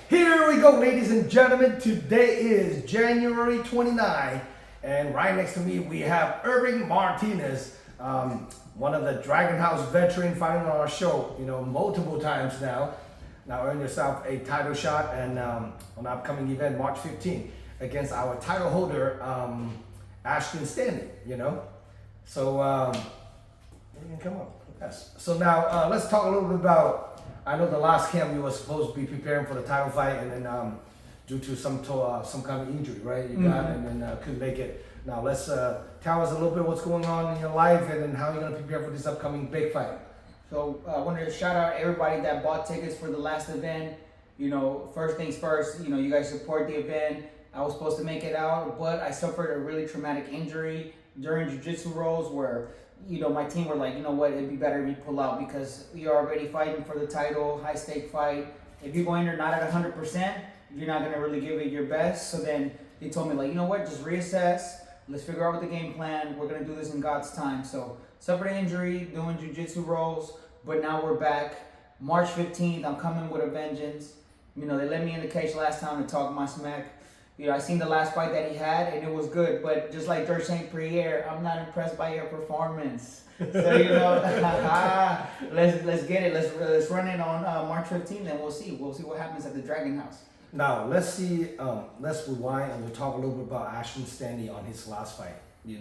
Here we go, ladies and gentlemen. Today is January 29, and right next to me we have Irving Martinez, one of the Dragon House veteran fighting on our show, multiple times now. Now earn yourself a title shot and on an upcoming event, March 15th, against our title holder, Ashton Stanley, So, you can come up. Yes. So now let's talk a little bit about, I know the last camp you were supposed to be preparing for the title fight, and then due to some kind of injury, right? You got and then couldn't make it. Now let's tell us a little bit what's going on in your life and then how you're gonna prepare for this upcoming big fight. So I wanted to shout out everybody that bought tickets for the last event. First things first, you guys support the event. I was supposed to make it out, but I suffered a really traumatic injury during jiu-jitsu rolls where, my team were like, you know what, it'd be better if you pull out because you're already fighting for the title, high stake fight. If you go in there not at 100%, you're not gonna really give it your best. So then they told me like, you know what, just reassess. Let's figure out what the game plan. We're gonna do this in God's time. So suffered an injury doing jiu-jitsu rolls, but now we're back. March 15th, I'm coming with a vengeance. They let me in the cage last time to talk my smack. I seen the last fight that he had and it was good, but just like George St. Pierre, I'm not impressed by your performance. So let's get it. Let's run it on March 15th and we'll see what happens at the Dragon House. Now let's see. Let's rewind and we'll talk a little bit about Ashton Stanley on his last fight. He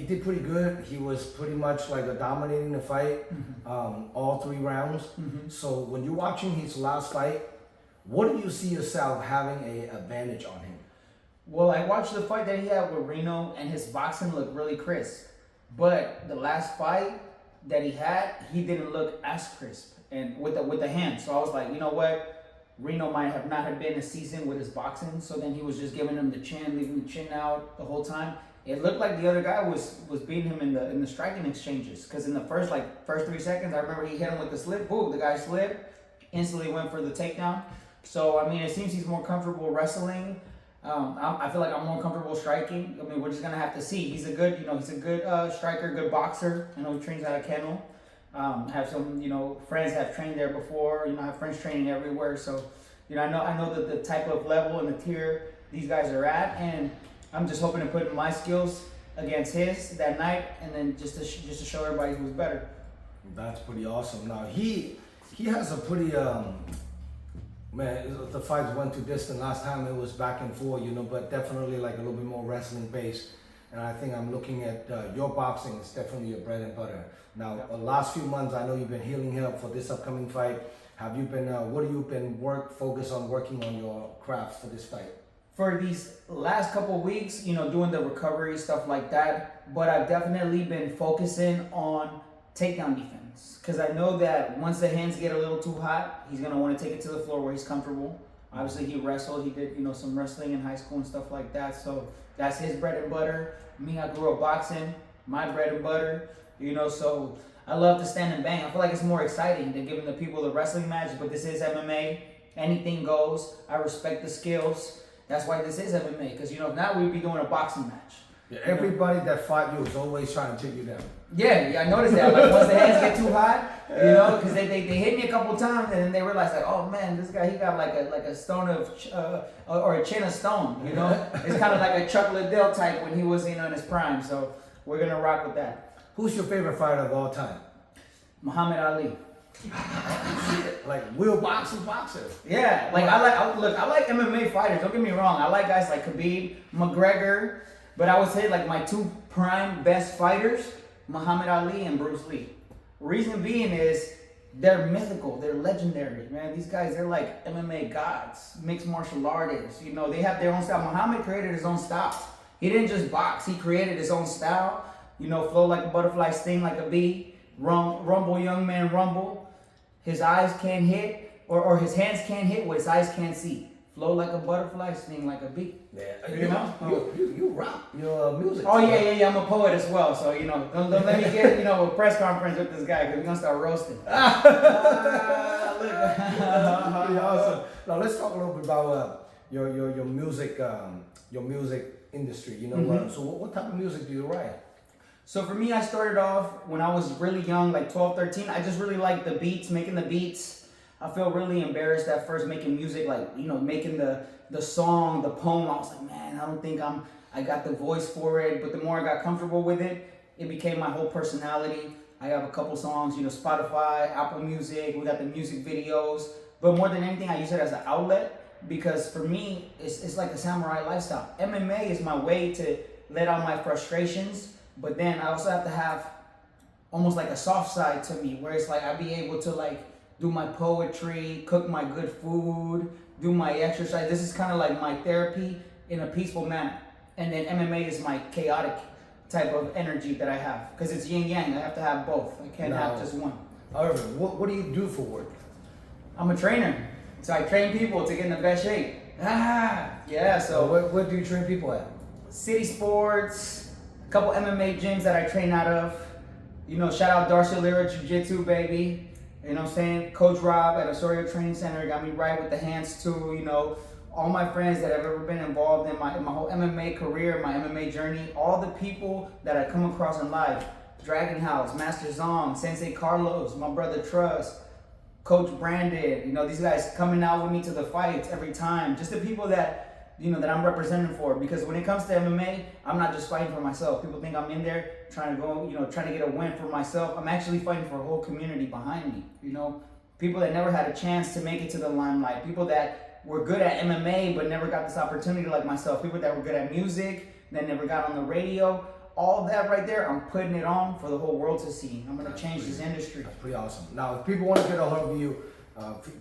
did pretty good. He was pretty much like dominating the fight, all 3 rounds. So when you're watching his last fight, what do you see yourself having an advantage on him? Well, I watched the fight that he had with Reno, and his boxing looked really crisp. But the last fight that he had, he didn't look as crisp, and with the hands. So I was like, you know what? Reno might have not have been a season with his boxing. So then he was just giving him the chin, leaving the chin out the whole time. It looked like the other guy was beating him in the striking exchanges. Because in the first 3 seconds, I remember he hit him with the slip. Boom, the guy slipped, instantly went for the takedown. So, it seems he's more comfortable wrestling. I feel like I'm more comfortable striking. We're just going to have to see. He's a good, striker, good boxer. He trains out of kennel. Have some, friends have trained there before. I have friends training everywhere. So, I know that the type of level and the tier these guys are at. And I'm just hoping to put my skills against his that night. And then just to show everybody who's better. That's pretty awesome. Now, he has a pretty... Man, the fights went too distant. Last time it was back and forth, but definitely like a little bit more wrestling based. And I think I'm looking at your boxing is definitely your bread and butter. Now, the last few months, I know you've been healing up for this upcoming fight. Have you been, what have you been focused on working on your craft for this fight? For these last couple of weeks, doing the recovery, stuff like that. But I've definitely been focusing on takedown defense. Because I know that once the hands get a little too hot, he's going to want to take it to the floor where he's comfortable. Obviously, he wrestled. He did, some wrestling in high school and stuff like that. So that's his bread and butter. Me, I grew up boxing. My bread and butter. So I love to stand and bang. I feel like it's more exciting than giving the people the wrestling match. But this is MMA. Anything goes. I respect the skills. That's why this is MMA. Because, if not, we'd be doing a boxing match. Yeah, everybody that fought you is always trying to take you down. Yeah, I noticed that. Like once the hands get too hot, because they hit me a couple times and then they realize like, oh man, this guy he got like a stone of or a chin of stone. It's kind of like a Chuck Liddell type when he was in on his prime. So we're gonna rock with that. Who's your favorite fighter of all time? Muhammad Ali. Like real boxer. Yeah, like I like MMA fighters. Don't get me wrong. I like guys like Khabib, McGregor. But I would say like my 2 prime best fighters, Muhammad Ali and Bruce Lee. Reason being is they're mythical, they're legendary, man. These guys, they're like MMA gods, mixed martial artists. They have their own style. Muhammad created his own style. He didn't just box, he created his own style. Flow like a butterfly, sting like a bee, rumble young man rumble. His eyes can't hit, or his hands can't hit what his eyes can't see. Flow like a butterfly, sting like a bee. Yeah, you rock your music. Oh yeah. I'm a poet as well, so don't let me get a press conference with this guy because we're gonna start roasting. Look. Awesome. Now let's talk a little bit about your music industry. So what type of music do you write? So for me, I started off when I was really young, like 12, 13. I just really liked the beats, making the beats. I felt really embarrassed at first making music, like, you know, making the song, the poem. I was like, man, I don't think I got the voice for it. But the more I got comfortable with it, it became my whole personality. I have a couple songs, you know, Spotify, Apple Music. We got the music videos. But more than anything, I use it as an outlet because for me, it's like a samurai lifestyle. MMA is my way to let out my frustrations. But then I also have to have almost like a soft side to me where it's like I be able to like do my poetry, cook my good food, do my exercise. This is kind of like my therapy in a peaceful manner. And then MMA is my chaotic type of energy that I have because it's yin yang. I have to have both. I can't have just one. Irving, what do you do for work? I'm a trainer, so I train people to get in the best shape. Yeah. So where do you train people at? City Sports, a couple MMA gyms that I train out of. You know, shout out Darcy Lira Jiu-Jitsu, baby. You know what I'm saying? Coach Rob at Osorio Training Center got me right with the hands too. You know, all my friends that have ever been involved in my whole MMA career, my MMA journey, all the people that I come across in life, Dragon House, Master Zhong, Sensei Carlos, my brother Trust, Coach Brandon, you know, these guys coming out with me to the fights every time. Just the people that, you know, that I'm representing for. Because when it comes to MMA, I'm not just fighting for myself. People think I'm in there trying to go, you know, trying to get a win for myself. I'm actually fighting for a whole community behind me, you know. People that never had a chance to make it to the limelight. People that were good at MMA but never got this opportunity like myself. People that were good at music that never got on the radio. All of that right there, I'm putting it on for the whole world to see. I'm going to change this industry. That's pretty awesome. Now, if people want to get a hold of you,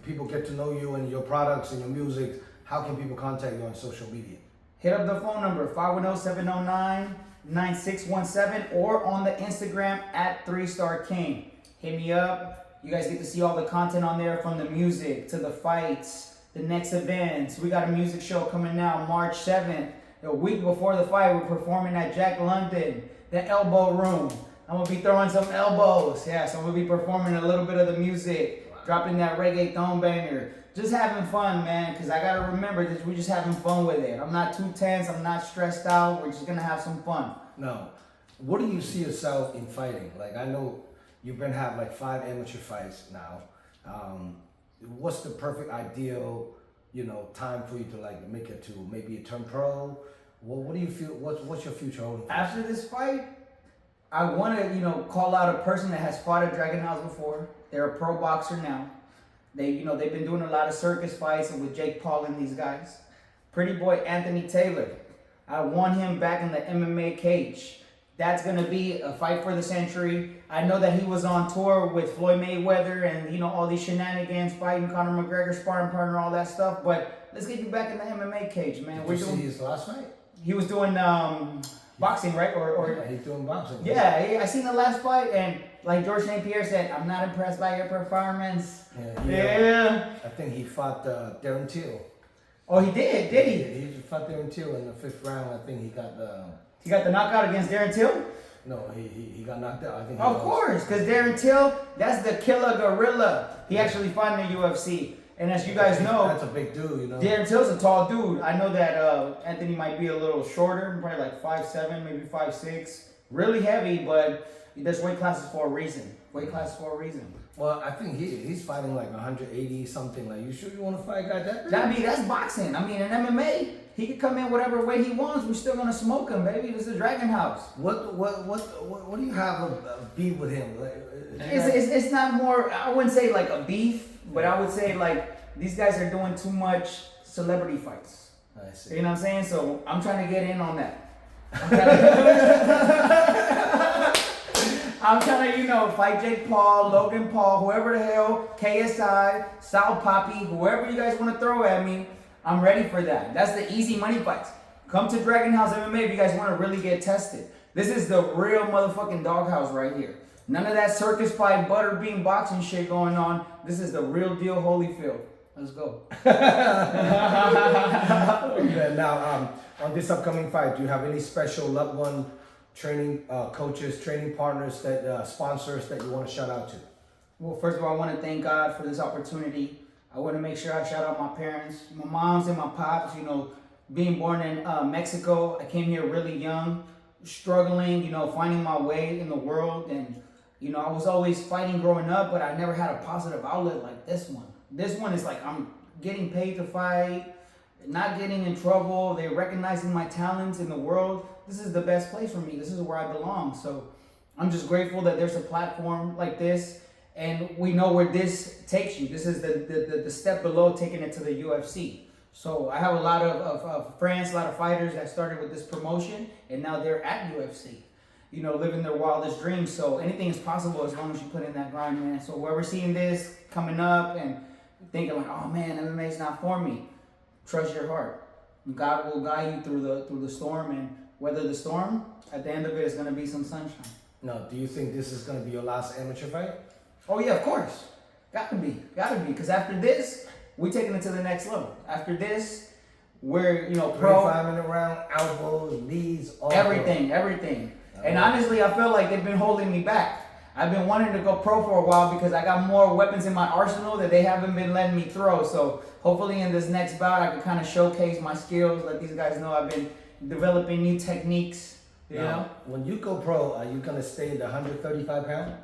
people get to know you and your products and your music, how can people contact you on social media? Hit up the phone number, 510-709-9617, or on the Instagram at 3Star King. Hit me up. You guys get to see all the content on there, from the music to the fights, the next events. We got a music show coming out March 7th. A week before the fight, we're performing at Jack London, the Elbow Room. I'm going to be throwing some elbows. Yeah, so I'm going to be performing a little bit of the music, dropping that reggaeton banger. Just having fun, man, because I got to remember that we're just having fun with it. I'm not too tense. I'm not stressed out. We're just going to have some fun. Now, what do you see yourself in fighting? Like, I know you've been having like 5 amateur fights now. What's the perfect ideal, you know, time for you to like make it to maybe turn pro? What do you feel? What's your future holding? After this fight, I want to, you know, call out a person that has fought at Dragon House before. They're a pro boxer now. They've been doing a lot of circus fights with Jake Paul and these guys. Pretty boy Anthony Taylor. I want him back in the MMA cage. That's going to be a fight for the century. I know that he was on tour with Floyd Mayweather and, you know, all these shenanigans, fighting Conor McGregor, sparring partner, all that stuff. But let's get you back in the MMA cage, man. Did you see his last fight? He was doing boxing, right? Yeah, he's doing boxing. Yeah, I seen the last fight, and like George St. Pierre said, I'm not impressed by your performance. Yeah. I think he fought Darren Till. Oh, he did he? He fought Darren Till in the 5th round. I think he got the... He got the knockout against Darren Till? No, he got knocked out. I think. Of course, because Darren Till, that's the killer gorilla. He actually fought in the UFC. And as you guys know, that's a big dude, you know. Darren Till's a tall dude. I know that Anthony might be a little shorter, probably like 5'7", maybe 5'6". Really heavy, but there's weight classes for a reason. Well, I think he's fighting like 180 something. Like, you sure you want to fight a guy that big? I mean, that's boxing. I mean, in MMA, he could come in whatever weight he wants. We're still gonna smoke him, baby. This is Dragon House. What do you have a beef with him? Like, it's not more. I wouldn't say like a beef, but I would say like these guys are doing too much celebrity fights. I see. You know what I'm saying? So I'm trying to get in on that. I'm trying to, you know, fight Jake Paul, Logan Paul, whoever the hell, KSI, Sal Poppy, whoever you guys want to throw at me, I'm ready for that. That's the easy money fights. Come to Dragon House MMA if you guys want to really get tested. This is the real motherfucking doghouse right here. None of that circus fight, butterbean boxing shit going on. This is the real deal Holyfield. Let's go. Okay, now, on this upcoming fight, do you have any special loved one training coaches, training partners, that sponsors that you want to shout out to? Well, first of all, I want to thank God for this opportunity. I want to make sure I shout out my parents, my moms and my pops. You know, being born in Mexico, I came here really young. struggling, you know, finding my way in the world. And, you know, I was always fighting growing up, but I never had a positive outlet like this one. This one is like I'm getting paid to fight, not getting in trouble. They're recognizing my talents in the world. This is the best place for me. This is where I belong. So I'm just grateful that there's a platform like this, and we know where this takes you. This is the step below taking it to the UFC. So I have a lot of friends, a lot of fighters that started with this promotion, and now they're at UFC, you know, living their wildest dreams. So anything is possible as long as you put in that grind, man. So whoever's seeing this coming up and thinking like, oh man, MMA is not for me, trust your heart. God will guide you through the storm, and weather the storm. At the end of it is going to be some sunshine. Now, do you think this is going to be your last amateur fight? Oh yeah, of course. Got to be. Because after this, we're taking it to the next level. After this, we're, you know, pro. 5-minute round, elbows, knees, all everything. And honestly, I feel like they've been holding me back. I've been wanting to go pro for a while because I got more weapons in my arsenal that they haven't been letting me throw. So hopefully in this next bout, I can kind of showcase my skills, let these guys know I've been developing new techniques. You know? When you go pro, are you going to stay in the 135 pound?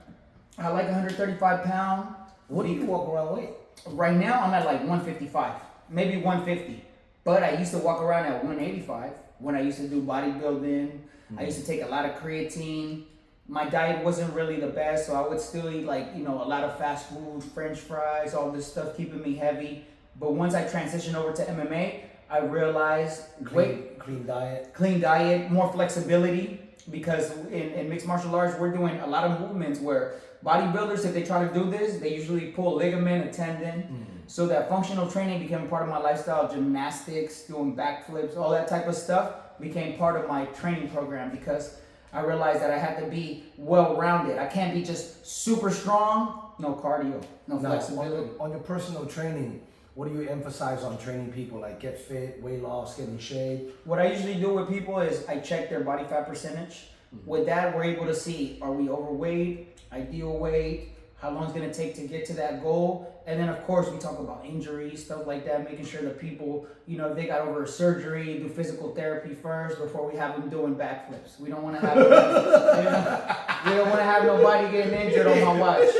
I like 135 pound. What do you walk around weight? Right now, I'm at like 155, maybe 150. But I used to walk around at 185 when I used to do bodybuilding. Mm-hmm. I used to take a lot of creatine. My diet wasn't really the best, so I would still eat like, you know, a lot of fast food, French fries, all this stuff keeping me heavy. But once I transitioned over to MMA, I realized clean diet, more flexibility, because in mixed martial arts, we're doing a lot of movements where bodybuilders, if they try to do this, they usually pull a ligament, a tendon. Mm-hmm. So that functional training became part of my lifestyle. Gymnastics, doing backflips, all that type of stuff became part of my training program, because I realized that I had to be well-rounded. I can't be just super strong, no cardio, no flexibility. On your personal training, what do you emphasize on training people? Like get fit, weight loss, get in shape? What I usually do with people is I check their body fat percentage. Mm-hmm. With that, we're able to see, are we overweight, ideal weight, how long it's going to take to get to that goal. And then, of course, we talk about injuries, stuff like that, making sure that people, you know, if they got over a surgery, do physical therapy first before we have them doing backflips. We don't want to have we don't want to have nobody getting injured on my watch.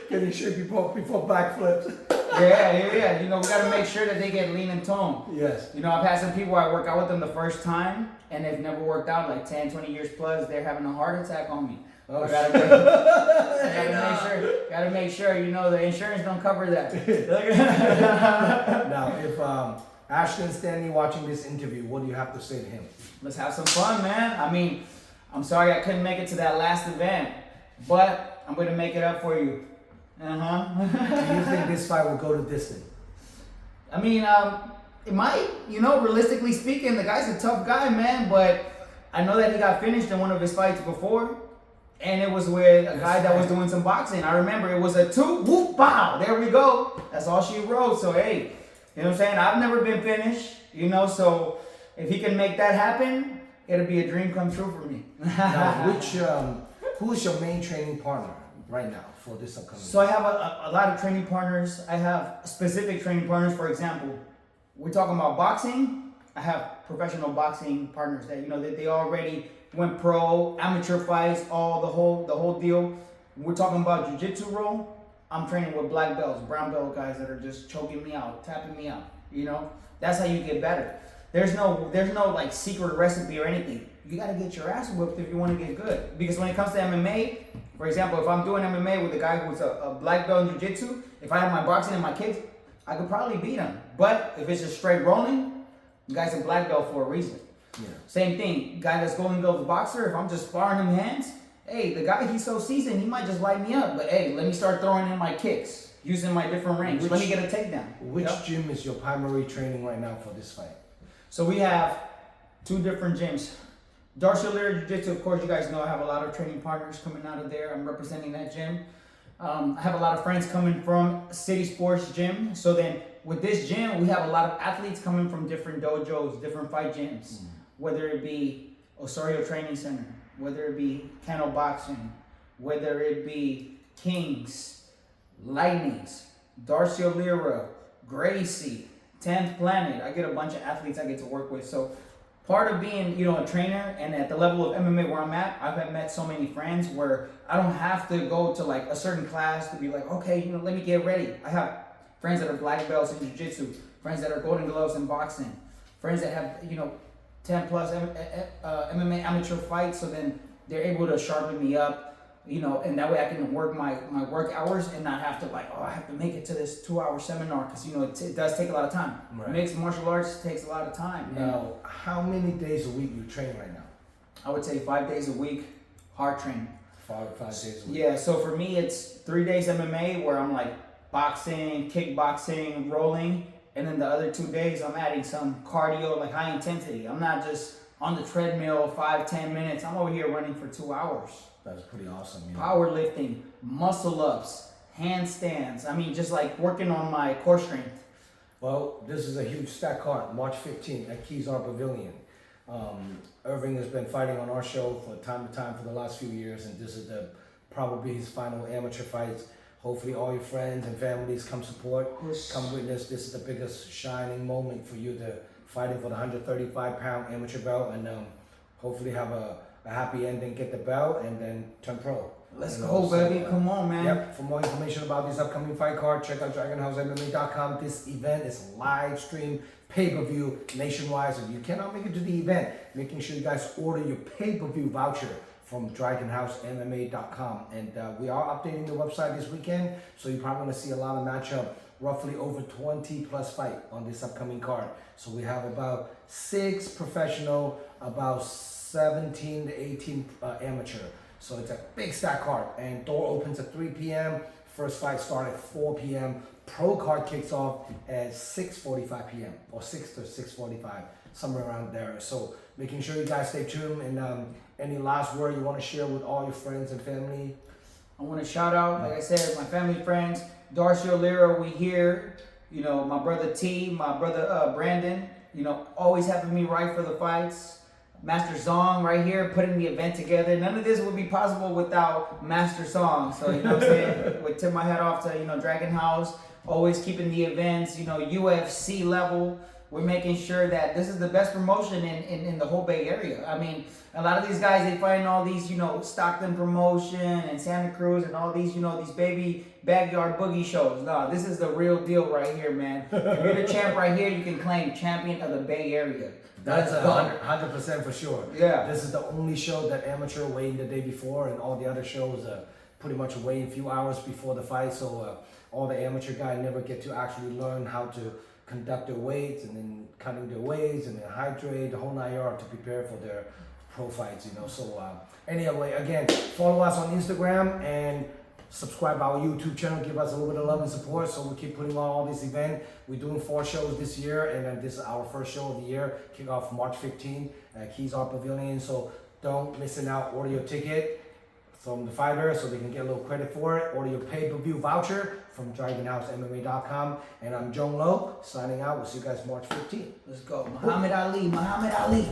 Getting shape before backflips. Yeah. You know, we got to make sure that they get lean and toned. Yes. You know, I've had some people, I work out with them the first time, and they've never worked out like 10, 20 years plus. They're having a heart attack on me. Oh, gotta make sure, you know, the insurance don't cover that. Now, if Ashton's standing watching this interview, what do you have to say to him? Let's have some fun, man. I mean, I'm sorry I couldn't make it to that last event, but I'm gonna make it up for you. Do you think this fight will go the distance? I mean, it might. You know, realistically speaking, the guy's a tough guy, man. But I know that he got finished in one of his fights before. And it was with a guy that was doing some boxing. I remember it was a 2, whoop, pow, there we go. That's all she wrote. So, hey, you know what I'm saying? I've never been finished, you know, so if he can make that happen, it'll be a dream come true for me. Now, who's your main training partner right now for this upcoming? So I have a lot of training partners. I have specific training partners. For example, we're talking about boxing. I have professional boxing partners that, you know, that they already went pro, amateur fights, all the whole deal. We're talking about jiu-jitsu role. I'm training with black belts, brown belt guys that are just choking me out, tapping me out. You know, that's how you get better. There's no like secret recipe or anything. You gotta get your ass whipped if you want to get good. Because when it comes to MMA, for example, if I'm doing MMA with a guy who's a black belt in jiu-jitsu, if I have my boxing and my kicks, I could probably beat him. But if it's just straight rolling, the guy's a black belt for a reason. Yeah. Same thing, guy that's golden glove boxer, if I'm just sparring him hands, hey, the guy, he's so seasoned, he might just light me up. But hey, let me start throwing in my kicks, using my different range. Let me get a takedown. Which gym is your primary training right now for this fight? So we have 2 different gyms. Darcy O'Leary Jiu-Jitsu, of course, you guys know I have a lot of training partners coming out of there. I'm representing that gym. I have a lot of friends coming from City Sports Gym. So then with this gym, we have a lot of athletes coming from different dojos, different fight gyms. Mm-hmm. Whether it be Osorio Training Center, whether it be Kennel Boxing, whether it be Kings, Lightnings, Darcy O'Leary, Gracie, 10th Planet. I get a bunch of athletes I get to work with. So part of being, you know, a trainer and at the level of MMA where I'm at, I've met so many friends where I don't have to go to like a certain class to be like, okay, you know, let me get ready. I have friends that are black belts in jiu-jitsu, friends that are golden gloves in boxing, friends that have, you know, 10 plus MMA amateur fights, so then they're able to sharpen me up, you know, and that way I can work my work hours and not have to like, oh, I have to make it to this 2-hour seminar, because, you know, it does take a lot of time. Right. Mixed martial arts takes a lot of time. Now, how many days a week you train right now? I would say 5 days a week, hard training. Five days a week. Yeah, so for me, it's 3 days MMA where I'm like boxing, kickboxing, rolling, and then the other 2 days I'm adding some cardio, like high intensity. I'm not just on the treadmill 5-10 minutes. I'm over here running for 2 hours. That's pretty awesome. You know? Powerlifting, muscle ups, handstands. I mean, just like working on my core strength. Well, this is a huge stack card, March 15th at Keys Art Pavilion. Irving has been fighting on our show for time to time for the last few years, and this is probably his final amateur fights. Hopefully all your friends and families come support, come witness. This is the biggest shining moment for you to fighting for the 135-pound amateur belt, and hopefully have a happy ending, get the belt, and then turn pro. Let's go, baby. Come on, man. Yep. For more information about this upcoming fight card, check out DragonHouseMMA.com. This event is live stream, pay-per-view nationwide. So if you cannot make it to the event, making sure you guys order your pay-per-view voucher from DragonHouseMMA.com. And we are updating the website this weekend, so you're probably going to see a lot of matchup, roughly over 20 plus fight on this upcoming card. So we have about 6 professional, about 17 to 18 amateur. So it's a big stack card, and door opens at 3 p.m. First fight starts at 4 p.m. Pro card kicks off at 6:45 p.m. or 6 to 6:45, somewhere around there. So making sure you guys stay tuned. And any last word you want to share with all your friends and family? I want to shout out, like I said, my family, friends, Darcy O'Leary, we here. You know, my brother T, my brother Brandon. You know, always having me right for the fights. Master Zhong right here putting the event together. None of this would be possible without Master Zhong. So, you know what I'm saying? Would tip my hat off to, you know, Dragon House, always keeping the events, you know, UFC level. We're making sure that this is the best promotion in the whole Bay Area. I mean, a lot of these guys, they find all these, you know, Stockton promotion and Santa Cruz and all these, you know, these baby backyard boogie shows. No, this is the real deal right here, man. If you're the champ right here, you can claim champion of the Bay Area. That's 100% for sure. Yeah. This is the only show that amateur weighed the day before, and all the other shows pretty much weigh a few hours before the fight. So all the amateur guys never get to actually learn how to conduct their weights, and then cutting their weights, and then hydrate, the whole 9 yards to prepare for their pro fights, you know. So anyway, again, follow us on Instagram and subscribe to our YouTube channel. Give us a little bit of love and support, so we keep putting on all these events. We're doing 4 shows this year, and then this is our first show of the year. Kick off March 15th at Keys Art Pavilion. So don't miss out. Order your ticket from the fighter so they can get a little credit for it. Order your pay-per-view voucher from DragonHouseMMA.com. And I'm Zhong Lo, signing out. We'll see you guys March 15th. Let's go. Muhammad Ali, Muhammad Ali.